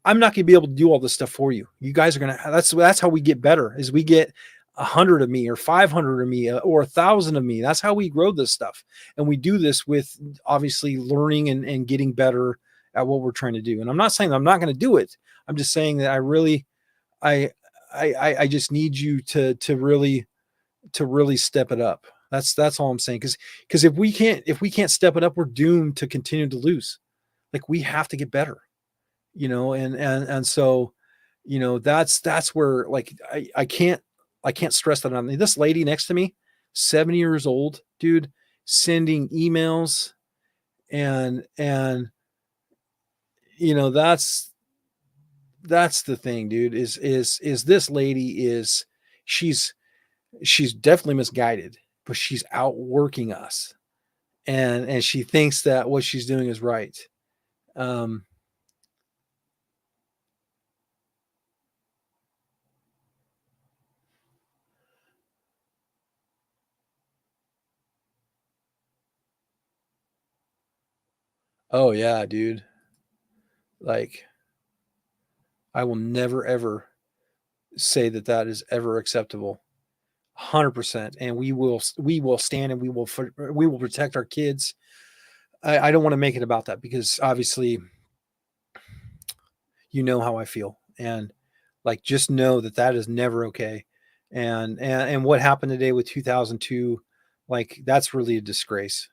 I'm not going to be able to do all this stuff for you. You guys are going to, that's how we get better is we get 100 of me or 500 of me or 1,000 of me. That's how we grow this stuff. And we do this with obviously learning and getting better at what we're trying to do. And I'm not saying I'm not going to do it. I'm just saying that I just need you to really step it up. That's all I'm saying. Cause if we can't step it up, we're doomed to continue to lose. Like we have to get better, and so, that's where like I can't stress that on me. This lady next to me, 70 years old, dude, sending emails and that's the thing, dude, is this lady she's she's definitely misguided, but she's outworking us. And she thinks that what she's doing is right. Um, oh yeah, dude. Like I will never ever say that that is ever acceptable. 100%. And we will stand and we will protect our kids. I don't want to make it about that because obviously you know how I feel, and like just know that that is never okay. And what happened today with 2002, like that's really a disgrace.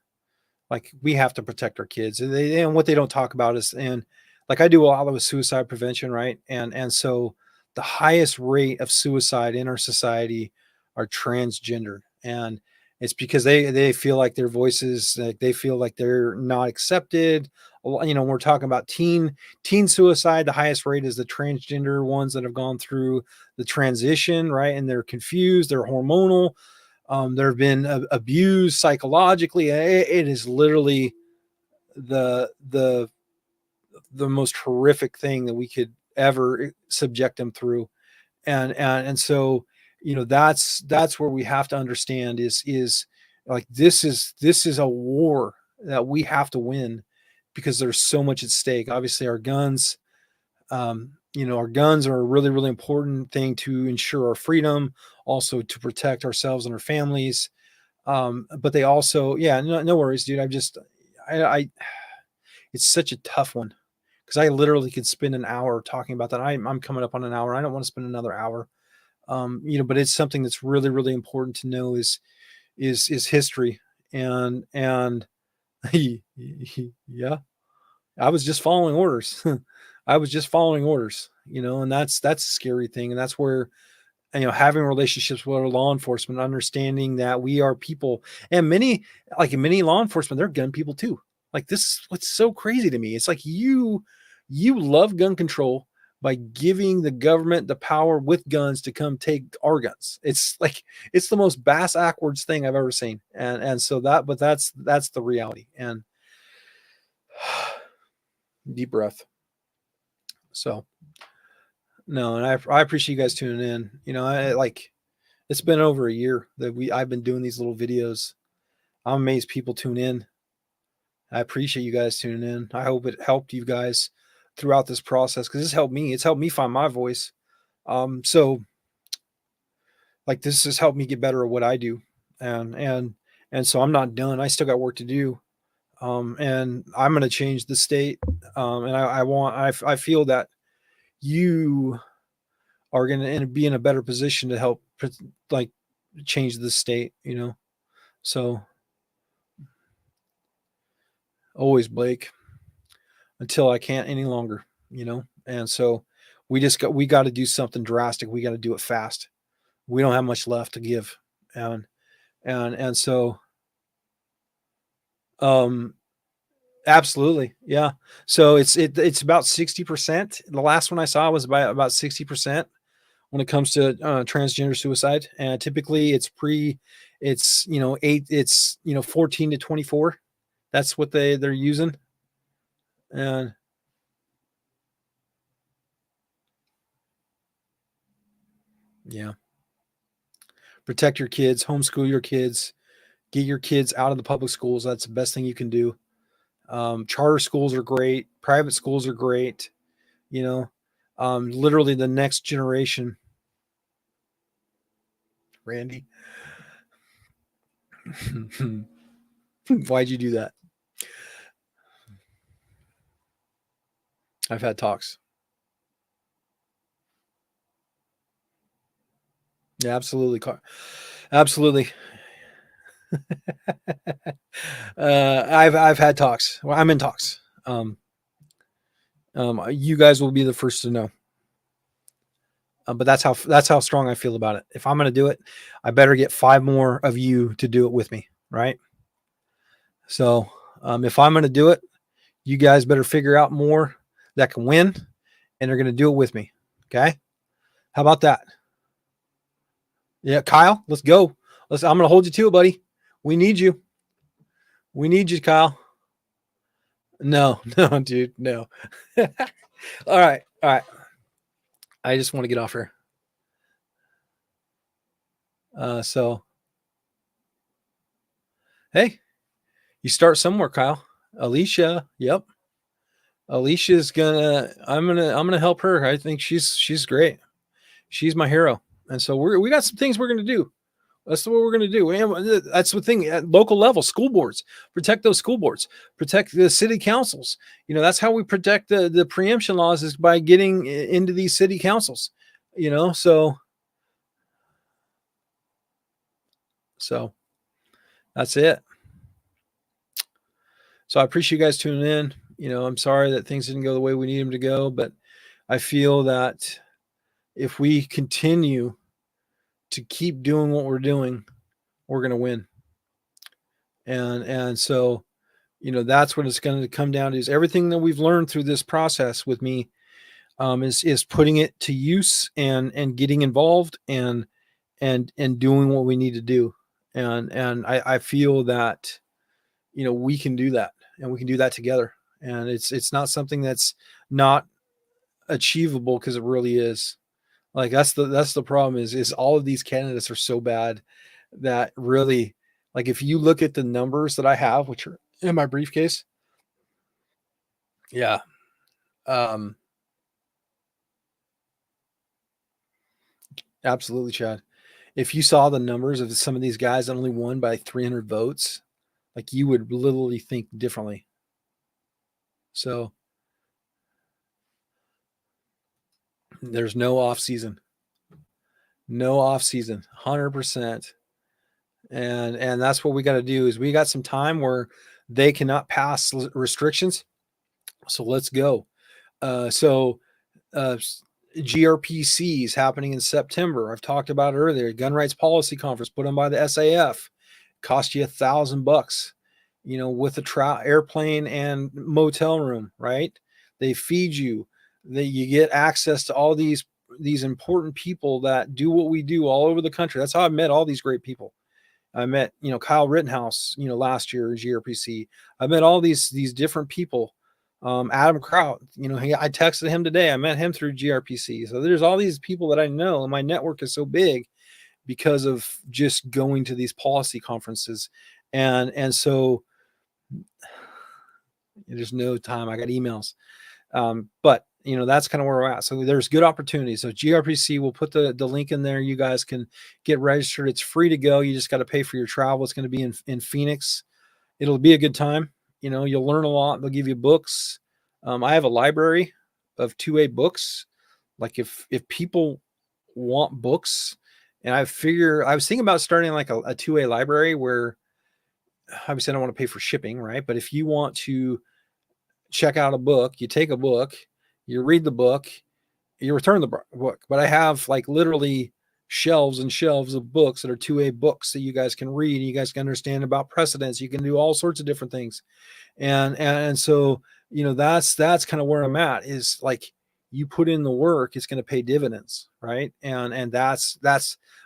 Like we have to protect our kids, and what they don't talk about is, and like I do a lot with suicide prevention, right? And so the highest rate of suicide in our society are transgender, and it's because they feel like their voices, like they feel like they're not accepted. We're talking about teen suicide. The highest rate is the transgender ones that have gone through the transition, right? And they're confused, they're hormonal, there have been abused psychologically. It is literally the the the most horrific thing that we could ever subject them through. And so that's where we have to understand is like this is a war that we have to win because there's so much at stake. Obviously, our guns are a really, really important thing to ensure our freedom, also to protect ourselves and our families. But they also, yeah, no worries, dude. I it's such a tough one because I literally could spend an hour talking about that. I'm coming up on an hour. I don't want to spend another hour. But it's something that's really, really important to know is history. And yeah, I was just following orders. I was just following orders, and that's a scary thing. And that's where, having relationships with our law enforcement, understanding that we are people, and many law enforcement, they're gun people too. Like this is what's so crazy to me. It's like you love gun control by giving the government the power with guns to come take our guns. It's like it's the most bass backwards thing I've ever seen. And so but that's the reality. And deep breath. So no, and I appreciate you guys tuning in. It's been over a year that I've been doing these little videos. I'm amazed people tune in. I appreciate you guys tuning in. I hope it helped you guys throughout this process because this helped me. It's helped me find my voice. So like this has helped me get better at what I do, and so I'm not done. I still got work to do, and I'm going to change the state. And I feel that you are going to be in a better position to help like change the state. So always Blake until I can't any longer. And so we got to do something drastic. We got to do it fast. We don't have much left to give. And And so um absolutely, yeah. So it's about 60%. The last one I saw was about 60% when it comes to transgender suicide, and typically it's 14 to 24. That's what they're using. And yeah, protect your kids, homeschool your kids, get your kids out of the public schools. That's the best thing you can do. Charter schools are great, private schools are great. You know, literally the next generation. Randy, why'd you do that? I've had talks. Yeah, absolutely, absolutely. I've had talks. Well, I'm in talks. You guys will be the first to know. But that's how strong I feel about it. If I'm going to do it, I better get 5 more of you to do it with me, right? So if I'm going to do it, you guys better figure out more that can win, and they're going to do it with me. Okay? How about that? Yeah, Kyle, let's go. I'm going to hold you to it, buddy. We need you. We need you, Kyle. No, no, dude, no. All right, all right. I just want to get off here. So, hey, you start somewhere, Kyle. Alicia, yep. Alicia's gonna. I'm gonna help her. I think she's great. She's my hero, and so we got some things we're gonna do. That's what we're going to do. That's the thing at local level, school boards, protect those school boards, protect the city councils. That's how we protect the preemption laws is by getting into these city councils, so that's it. So I appreciate you guys tuning in. I'm sorry that things didn't go the way we need them to go, but I feel that if we continue to keep doing what we're doing, we're going to win. And so that's what it's going to come down to, is everything that we've learned through this process with me, is putting it to use and getting involved and doing what we need to do. And I feel that, we can do that, and we can do that together. And it's not something that's not achievable, because it really is. Like that's the problem is all of these candidates are so bad that really, like, if you look at the numbers that I have, which are in my briefcase, yeah, um, absolutely, Chad. If you saw the numbers of some of these guys that only won by 300 votes, like, you would literally think differently. So there's no off season, 100%. And that's what we got to do, is we got some time where they cannot pass restrictions. So let's go. So GRPC is happening in September. I've talked about it earlier. Gun Rights Policy Conference put on by the SAF. Cost you $1,000, with a airplane and motel room, right? They feed you. You get access to all these important people that do what we do all over the country. That's how I met all these great people. I met, Kyle Rittenhouse, last year at GRPC. I met all these different people. Adam Kraut, I texted him today. I met him through GRPC. So there's all these people that I know, and my network is so big because of just going to these policy conferences. And so there's no time. I got emails. But that's kind of where we're at. So there's good opportunities. So GRPC, will put the link in there. You guys can get registered. It's free to go. You just got to pay for your travel. It's going to be in Phoenix. It'll be a good time. You'll learn a lot. They'll give you books. I have a library of 2A books. Like, if people want books, and I was thinking about starting like a 2A library where, obviously I don't want to pay for shipping, right? But if you want to check out a book, you take a book, you read the book, you return the book. But I have, like, literally, 2A libraries. I have 2A libraries of 2A books. Like, if people want books, and I figure I was thinking about starting like a 2A library where, obviously I don't want to pay for shipping, right? But if you want to check out a book, you take a book, you read the book, shelves and shelves of books that are 2A books that you guys can read. You guys can understand about precedents. You can do all sorts of different things. And so, that's kind of where I'm at, is like, you put in the work, it's going to pay dividends, right? And that's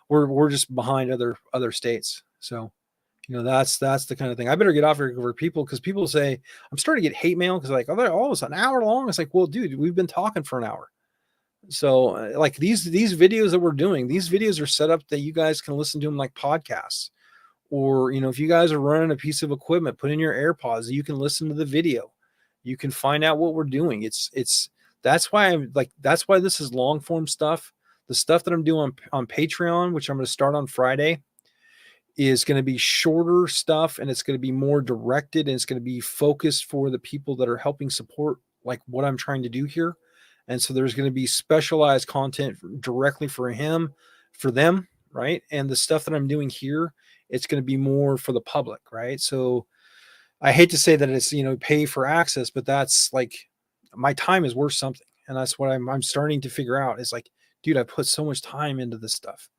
we're just behind other states. So, that's the kind of thing. I better get off here for people, because people say, I'm starting to get hate mail because, like, oh, they're almost an hour long. It's like, well, dude, we've been talking for an hour. So, like, these videos that we're doing, these videos are set up that you guys can listen to them like podcasts. Or, if you guys are running a piece of equipment, put in your AirPods, you can listen to the video. You can find out what we're doing. It's that's why this is long form stuff. The stuff that I'm doing on Patreon, which I'm going to start on Friday, is going to be shorter stuff, and it's going to be more directed, and it's going to be focused for the people that are helping support like what I'm trying to do here. And so there's going to be specialized content directly for them, right? And the stuff that I'm doing here, it's going to be more for the public, right? So I hate to say that it's, pay for access, but that's like, my time is worth something. And that's what I'm starting to figure out, is like, dude, I put so much time into this stuff.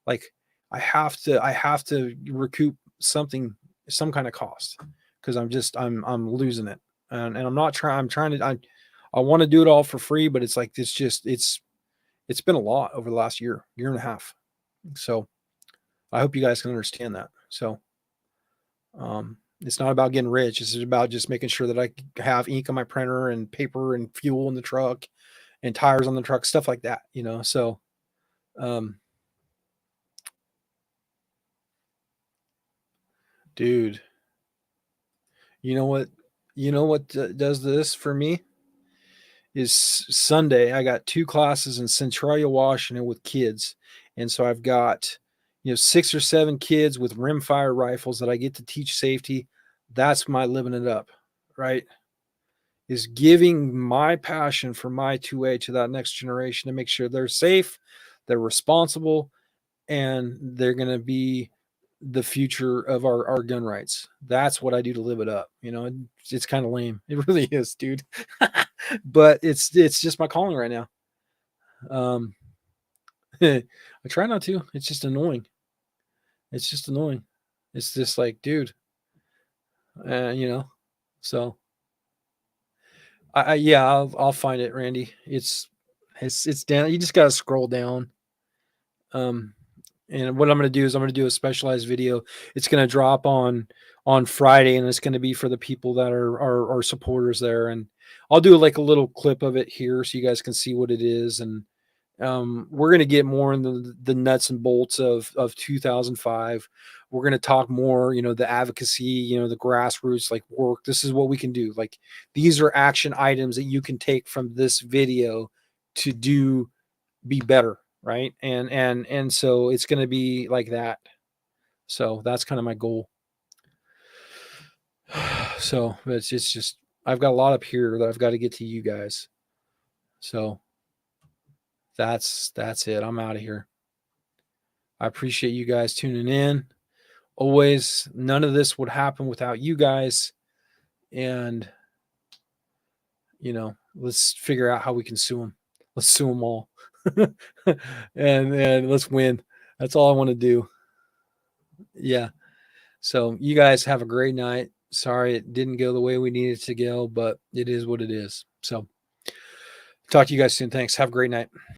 Like, I have to recoup some kind of cost, because I'm losing it. And I want to do it all for free, but it's like, it's been a lot over the last year and a half. So I hope you guys can understand that. So, it's not about getting rich. It's about just making sure that I have ink on my printer and paper and fuel in the truck and tires on the truck, stuff like that, So, um, dude, you know what, does this for me is Sunday. I got 2 classes in Centralia, Washington with kids. And so I've got, 6 or 7 kids with rimfire rifles that I get to teach safety. That's my living it up, right? Is giving my passion for my 2A to that next generation to make sure they're safe, they're responsible, and they're going to be the future of our gun rights. That's what I do to live it up. It's kind of lame. It really is, dude. But it's just my calling right now. I try not to. It's just annoying. It's just annoying. It's just like, dude, so yeah, I'll find it, Randy. It's down. You just got to scroll down. And what I'm going to do is I'm going to do a specialized video. It's going to drop on Friday, and it's going to be for the people that are supporters there. And I'll do like a little clip of it here so you guys can see what it is. And we're going to get more in the nuts and bolts of 2005. We're going to talk more, the advocacy, the grassroots like work. This is what we can do. Like, these are action items that you can take from this video to be better, right? And so it's going to be like that. So that's kind of my goal. So it's just I've got a lot up here that I've got to get to you guys. So that's it. I'm out of here. I appreciate you guys tuning in. Always, none of this would happen without you guys. And let's figure out how we can sue them. Let's sue them all. and let's win. That's all I want to do. Yeah. So you guys have a great night. Sorry it didn't go the way we needed to go, but it is what it is. So talk to you guys soon. Thanks. Have a great night.